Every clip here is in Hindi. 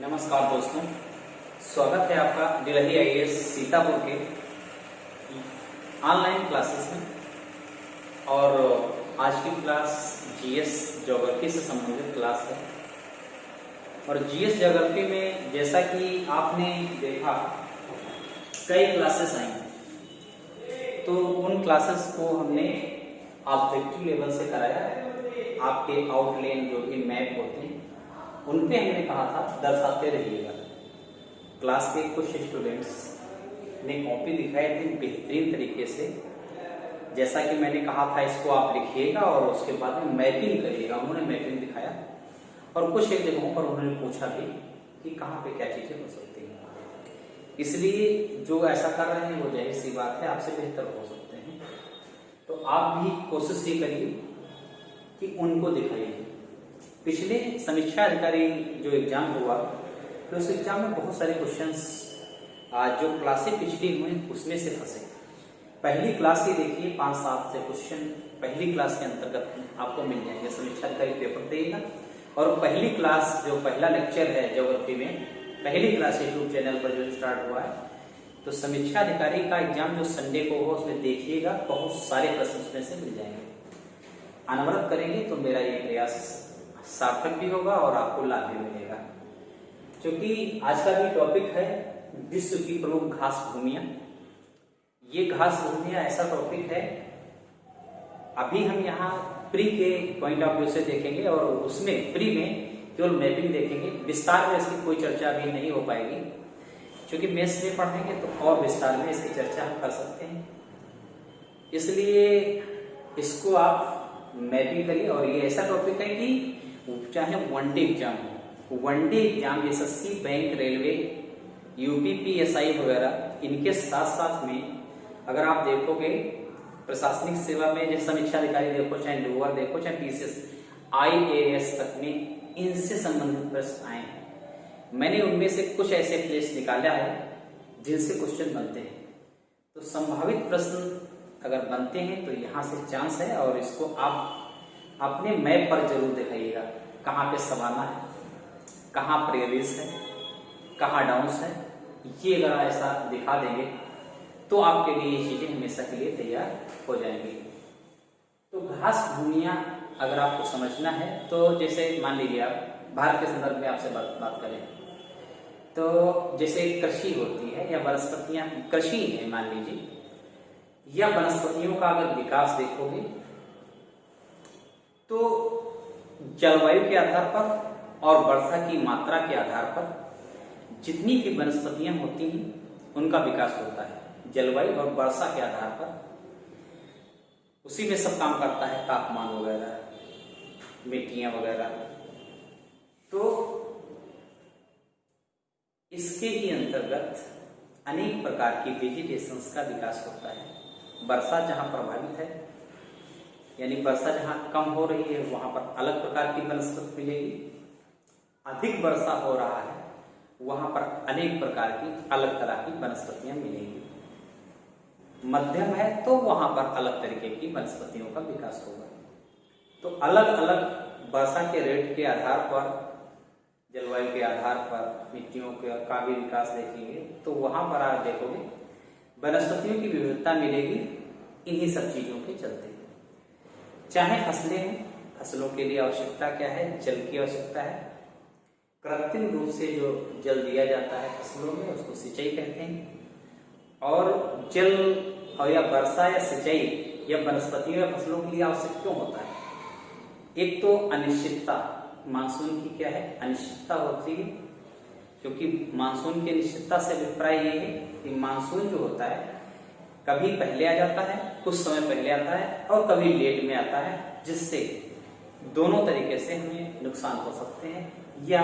नमस्कार दोस्तों, स्वागत है आपका डिलही आईएएस सीतापुर के ऑनलाइन क्लासेस में। और आज की क्लास जीएस ज्योग्राफी से संबंधित क्लास है। और जीएस ज्योग्राफी में जैसा कि आपने देखा कई क्लासेस आई, तो उन क्लासेस को हमने ऑब्जेक्टिव लेवल से कराया। आपके आउटलाइन जो भी मैप होते हैं उन पे हमने कहा था दर्शाते रहिएगा। क्लास के कुछ स्टूडेंट्स ने कॉपी दिखाई थी बेहतरीन तरीके से, जैसा कि मैंने कहा था इसको आप लिखिएगा और उसके बाद में मैपिंग करिएगा। उन्होंने मैपिंग दिखाया और कुछ एक जगहों पर उन्होंने पूछा भी कि कहाँ पे क्या चीजें हो सकती हैं। इसलिए जो ऐसा कर रहे हैं वो जाहिर सी बात है आपसे बेहतर हो सकते हैं। तो आप भी कोशिश ये करिए कि उनको दिखाइए। पिछले समीक्षा अधिकारी जो एग्जाम हुआ तो उस एग्जाम में बहुत सारे क्वेश्चंस जो क्लासें पिछली हुई उसमें से फंसे। पहली क्लास ही देखिए 5-7 से क्वेश्चन पहली क्लास के अंतर्गत आपको मिल जाएंगे। समीक्षा अधिकारी पेपर देगा और पहली क्लास जो पहला लेक्चर है ज्योग्राफी में, पहली क्लास यूट्यूब चैनल पर जो स्टार्ट हुआ है, तो समीक्षा अधिकारी का एग्जाम जो संडे को हो उसमें देखिएगा, बहुत सारे प्रश्न उसमें से मिल जाएंगे। अनवरत करेंगे तो मेरा ये प्रयास सार्थक भी होगा और आपको लाभ भी मिलेगा। क्योंकि आज का भी टॉपिक है विश्व की प्रमुख घास भूमियां। ये घास भूमियां ऐसा टॉपिक है, अभी हम यहाँ प्री के पॉइंट ऑफ व्यू से देखेंगे और उसमें प्री में केवल मैपिंग देखेंगे। विस्तार में इसकी कोई चर्चा अभी नहीं हो पाएगी, क्योंकि मेंस में पढ़ेंगे तो और विस्तार में इसकी चर्चा हम कर सकते हैं। इसलिए इसको आप मैपिंग करिए। और ये ऐसा टॉपिक है कि चाहे वनडे एग्जाम हो, one day exam SSC, bank, railway, UP, PSI वगैरह, इनके साथ साथ में अगर आप देखोगे प्रशासनिक सेवा में जैसे समीक्षा अधिकारी देखो, चाहे लोअर देखो, चाहे पीसीएस, आईएएस तक में इनसे संबंधित प्रश्न आए हैं। मैंने उनमें से कुछ ऐसे प्लेस निकाला है जिनसे क्वेश्चन बनते हैं। तो संभावित प्रश्न अगर बनते हैं तो यहाँ से चांस है। और इसको आप अपने मैप पर जरूर दिखाइएगा, कहाँ पे सवाना है, कहाँ प्रेरिस है, कहाँ डाउन्स है। ये अगर ऐसा दिखा देंगे तो आपके लिए ये चीजें हमेशा के लिए तैयार हो जाएंगी। तो घास भूमियां अगर आपको समझना है तो जैसे मान लीजिए आप भारत के संदर्भ में आपसे बात करें तो जैसे कृषि होती है या वनस्पतियां, कृषि है मान लीजिए, या वनस्पतियों का अगर विकास देखोगे तो जलवायु के आधार पर और वर्षा की मात्रा के आधार पर जितनी भी वनस्पतियां होती हैं उनका विकास होता है। जलवायु और वर्षा के आधार पर उसी में सब काम करता है, तापमान वगैरह, मिट्टियां वगैरह। तो इसके ही अंतर्गत अनेक प्रकार की वेजिटेशंस का विकास होता है। वर्षा जहां प्रभावित है, यानी वर्षा जहां कम हो रही है, वहां पर अलग प्रकार की वनस्पति मिलेगी। अधिक वर्षा हो रहा है वहां पर अनेक प्रकार की अलग तरह की वनस्पतियां मिलेंगी। मध्यम है तो वहां पर अलग तरीके की वनस्पतियों का विकास होगा। तो अलग अलग वर्षा के रेट के आधार पर, जलवायु के आधार पर मिट्टियों का भी विकास देखेंगे तो वहां पर आप देखोगे वनस्पतियों की विविधता मिलेगी। इन्हीं सब चीजों के चलते चाहे फसलें हैं, फसलों के लिए आवश्यकता क्या है, जल की आवश्यकता है। कृत्रिम रूप से जो जल दिया जाता है फसलों में उसको सिंचाई कहते हैं। और जल और या वर्षा या सिंचाई या वनस्पतियों या फसलों के लिए आवश्यक क्यों होता है? एक तो अनिश्चितता, मानसून की क्या है, अनिश्चितता होती है। क्योंकि मानसून की अनिश्चितता से अभिप्राय ये है कि मानसून जो होता है कभी पहले आ जाता है, कुछ समय पहले आता है, और कभी लेट में आता है, जिससे दोनों तरीके से हमें नुकसान हो सकते हैं। या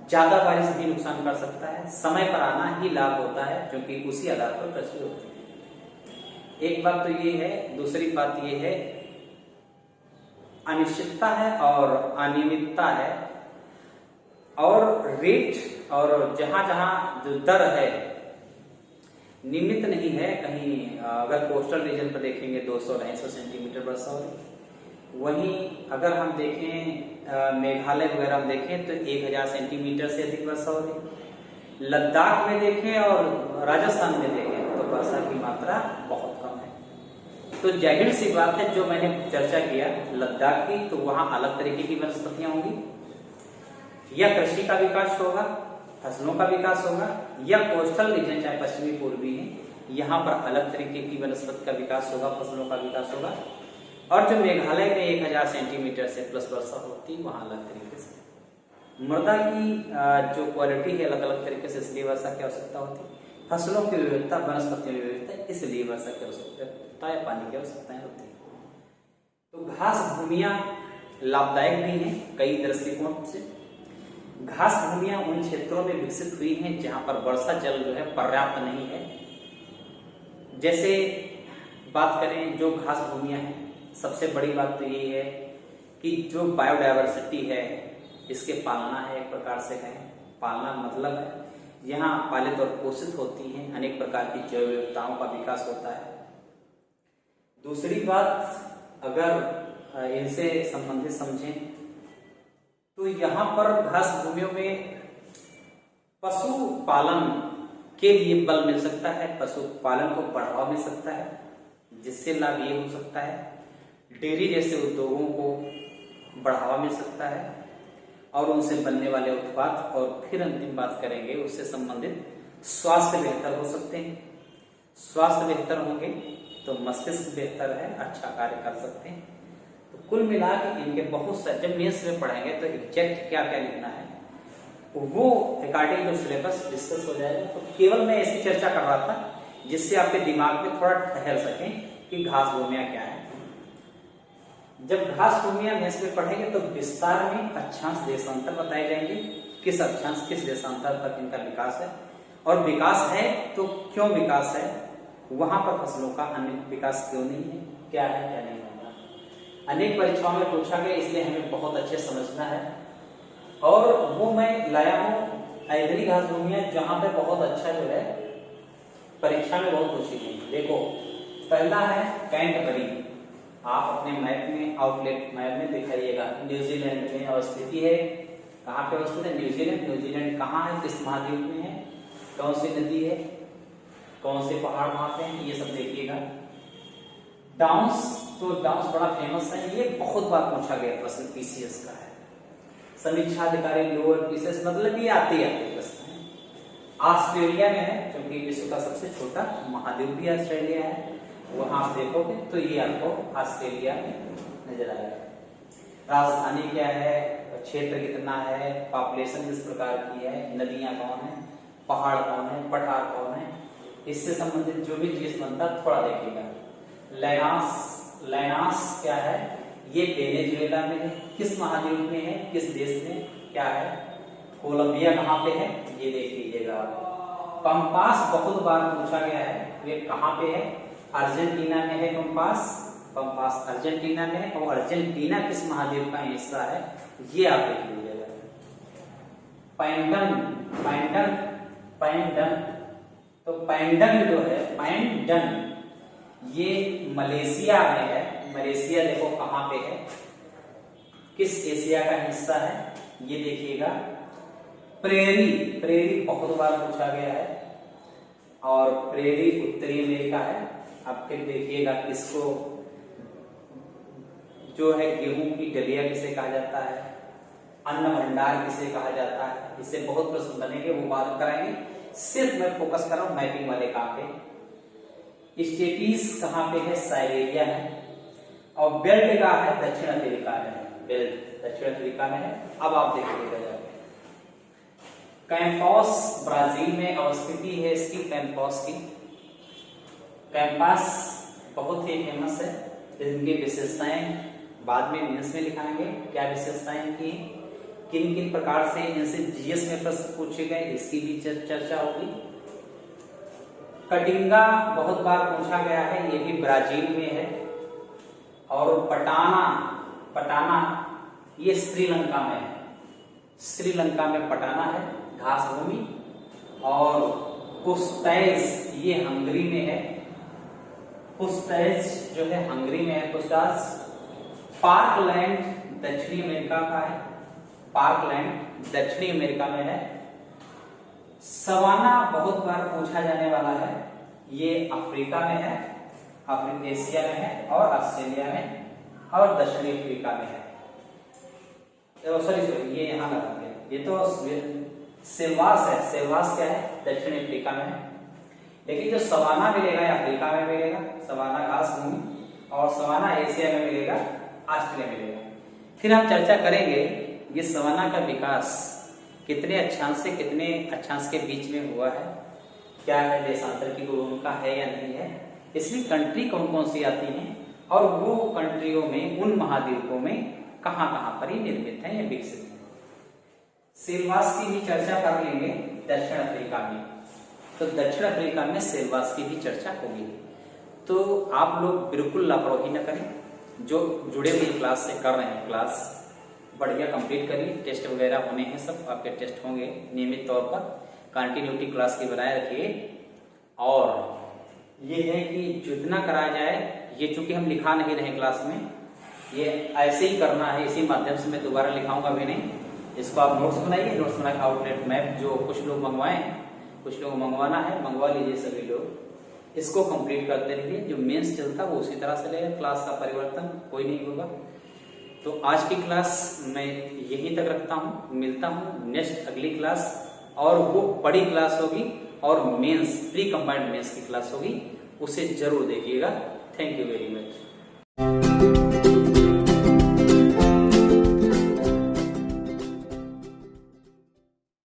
ज्यादा बारिश भी नुकसान कर सकता है, समय पर आना ही लाभ होता है क्योंकि उसी आधार पर कृषि होती है। एक बात तो ये है। दूसरी बात ये है अनिश्चितता है और अनियमितता है। और रेट और जहां जहां जो दर है नियमित नहीं है। कहीं अगर कोस्टल रीजन पर देखेंगे 200-250 सेंटीमीटर वर्षा हो रही, वहीं अगर हम देखें मेघालय वगैरह में देखें तो 1000 सेंटीमीटर से अधिक वर्षा हो रही। लद्दाख में देखें और राजस्थान में देखें तो वर्षा की मात्रा बहुत कम है। तो जाहिर सी बात है, जो मैंने चर्चा किया लद्दाख की, तो वहां अलग तरीके की वनस्पतियां होंगी, या कृषि का विकास होगा, फसलों का विकास होगा, या कोस्टल रीजन चाहे पश्चिमी पूर्वी है, यहाँ पर अलग तरीके की वनस्पति का विकास होगा, फसलों का विकास होगा। और जो मेघालय में 1000 सेंटीमीटर से प्लस वर्षा होती है, वहां अलग तरीके से मृदा की जो क्वालिटी है अलग अलग तरीके से, इसलिए वर्षा की आवश्यकता होती है। फसलों की विविधता, वनस्पतियों की विविधता, इसलिए वर्षा की आवश्यकता है, पानी की आवश्यकताएं होती है। तो घास भूमियां लाभदायक भी हैं कई दृष्टिकोण से। घास भूमियां उन क्षेत्रों में विकसित हुई हैं जहां पर वर्षा जल जो है पर्याप्त नहीं है। जैसे बात करें जो घास भूमियां हैं, सबसे बड़ी बात तो यही है कि जो बायोडायवर्सिटी है, इसके पालना है, एक प्रकार से कहें पालना मतलब है यहाँ पालित और पोषित होती हैं, अनेक प्रकार की जैव विविधताओं का विकास होता है। दूसरी बात, अगर इनसे संबंधित समझें तो यहाँ पर घास भूमियों में पशुपालन के लिए बल मिल सकता है, पशुपालन को बढ़ावा मिल सकता है, जिससे लाभ ये हो सकता है डेयरी जैसे उद्योगों को बढ़ावा मिल सकता है और उनसे बनने वाले उत्पाद, और फिर अंतिम बात करेंगे उससे संबंधित स्वास्थ्य बेहतर हो सकते हैं। स्वास्थ्य बेहतर होंगे तो मस्तिष्क बेहतर है, अच्छा कार्य कर सकते हैं। तो कुल मिला के इनके बहुत सारे, जब मेंस में पढ़ेंगे तो एग्जैक्ट क्या क्या लिखना है वो अकॉर्डिंग टू सिलेबस डिस्कस हो जाएगा। तो केवल मैं ऐसी चर्चा कर रहा था जिससे आपके दिमाग में थोड़ा ठहर सकें कि घास भूमियां क्या है। जब घास भूमियां मेंस में पढ़ेंगे तो विस्तार में अक्षांश देशांतर बताए जाएंगे, किस अक्षांश किस देशांतर तक इनका विकास है, और विकास है तो क्यों विकास है, वहां पर फसलों का अन्य विकास क्यों नहीं है, क्या है क्या नहीं होगा। अनेक परीक्षाओं में पूछा गया, इसलिए हमें बहुत अच्छे समझना है। और वो मैं लाया हूँ ऐसी घास भूमियां जहां पे बहुत अच्छा जो है परीक्षा में बहुत पूछी गई। देखो पहला है कैंटबरी, आप अपने मैप में आउटलेट मैप में दिखाइएगा, न्यूजीलैंड में अवस्थित है। कहाँ पे अवस्थित है? न्यूजीलैंड। न्यूजीलैंड कहाँ है, किस महाद्वीप में है, कौन सी नदी है, कौन से पहाड़ वहां पे हैं, ये सब देखिएगा। डाउन्स, तो डाउन्स बड़ा फेमस है, ये बहुत बार पूछा गया प्रश्न पीसीएस का है। समीक्षा अधिकारी लोअर पीसीएस, मतलब ये आते प्रश्न है। ऑस्ट्रेलिया में है, क्योंकि विश्व का सबसे छोटा महाद्वीप भी ऑस्ट्रेलिया है, वहां आप देखोगे तो ये आपको ऑस्ट्रेलिया में नजर आएगा। राजधानी क्या है, क्षेत्र कितना है, पॉपुलेशन किस प्रकार की है, नदियां कौन है, पहाड़ कौन है, पठार कौन है, इससे संबंधित जो भी चीज बनता थोड़ा देखिएगा। लेनास क्या है, ये वेनेजुएला में है, किस महाद्वीप में है, किस देश में क्या है। कोलंबिया कहाँ पे है, ये देख लीजिएगा। पंपास बहुत बार पूछा गया है, ये कहाँ पे है, अर्जेंटीना में है पंपास अर्जेंटीना में है, और अर्जेंटीना किस महाद्वीप का हिस्सा है ये आप देख लीजिएगा। पैंडन, तो पैंडन जो है, पैंडन ये मलेशिया में है। मलेशिया देखो कहाँ पे है, किस एशिया का हिस्सा है, ये देखिएगा। प्रेरी बहुत बार पूछा गया है, और प्रेरी उत्तरी अमेरिका है। अब फिर देखिएगा इसको जो है गेहूं की डलिया किसे कहा जाता है, अन्न भंडार किसे कहा जाता है, इससे बहुत प्रश्न बनेंगे, वो बात कराएंगे। सिर्फ मैं फोकस कर रहा हूं मैपिंग वाले काम पे। स्टेपीज कहाँ पे है, साइबेरिया है, और बेल्ट का है दक्षिण अफ्रीका में है, बेल्ट दक्षिण अफ्रीका में है। अब आप देखिएगा कैंपस ब्राजील में अवस्थिति है इसकी, कैंपस बहुत ही फेमस है, इनकी विशेषताएं बाद में मेंस में लिखाएंगे, क्या विशेषताएं इनकी, किन किन प्रकार से इनसे जीएस में प्रश्न पूछे गए, इसकी भी चर्चा होगी। कटिंगा बहुत बार पूछा गया है, ये भी ब्राजील में है। और पटाना ये श्रीलंका में है, श्रीलंका में पटाना है घास भूमि। और पुस्टैज ये हंगरी में है, पुस्टैज जो है हंगरी में है पुस्टास। पार्कलैंड दक्षिणी अमेरिका का है, पार्कलैंड दक्षिणी अमेरिका में है। सवाना बहुत बार पूछा जाने वाला है, ये अफ्रीका में है, एशिया में है और ऑस्ट्रेलिया में और दक्षिणी अफ्रीका में है। सॉरी ये यहाँ लगा दिया, ये तो सेल्वास है, सेल्वास क्या है, दक्षिणी अफ्रीका में है। लेकिन जो सवाना मिलेगा ये अफ्रीका में मिलेगा, सवाना घास भूमि, और सवाना एशिया में मिलेगा, ऑस्ट्रेलिया में मिलेगा। फिर हम चर्चा करेंगे ये सवाना का विकास कितने अक्षांश से कितने अक्षांश के बीच में हुआ है, क्या है देशांतर की भूमिका है या नहीं है, इसलिए कंट्री कौन कौन सी आती हैं और वो कंट्रियों में उन महाद्वीपों में कहां कहां पर ही निर्मित है या विकसित है। सेल्वास की भी चर्चा कर लेंगे दक्षिण अफ्रीका में, तो दक्षिण अफ्रीका में सेल्वास की भी चर्चा होगी। तो आप लोग बिल्कुल लापरवाही न करें, जो जुड़े हुए क्लास से कर रहे हैं क्लास बढ़िया कंप्लीट करिए। टेस्ट वगैरह होने हैं, सब आपके टेस्ट होंगे नियमित तौर पर, कंटिन्यूटी क्लास की बनाए रखिए। और ये है कि जितना कराया जाए, ये चूंकि हम लिखा नहीं रहे क्लास में, ये ऐसे ही करना है, इसी माध्यम से मैं दोबारा लिखाऊंगा भी नहीं। इसको आप नोट्स बनाइए, नोट्स बना के आउटलेट मैप जो कुछ लोग मंगवाए, कुछ लोग मंगवाना है, मंगवा लीजिए सभी लोग, इसको कंप्लीट करते रहिए। जो मेंस चलता है वो उसी तरह से लेगा, क्लास का परिवर्तन कोई नहीं होगा। तो आज की क्लास मैं यहीं तक रखता हूँ, मिलता हूँ नेक्स्ट अगली क्लास, और वो बड़ी क्लास होगी और मेंस प्री कंबाइंड मेंस की क्लास होगी, उसे जरूर देखिएगा। Thank you very much.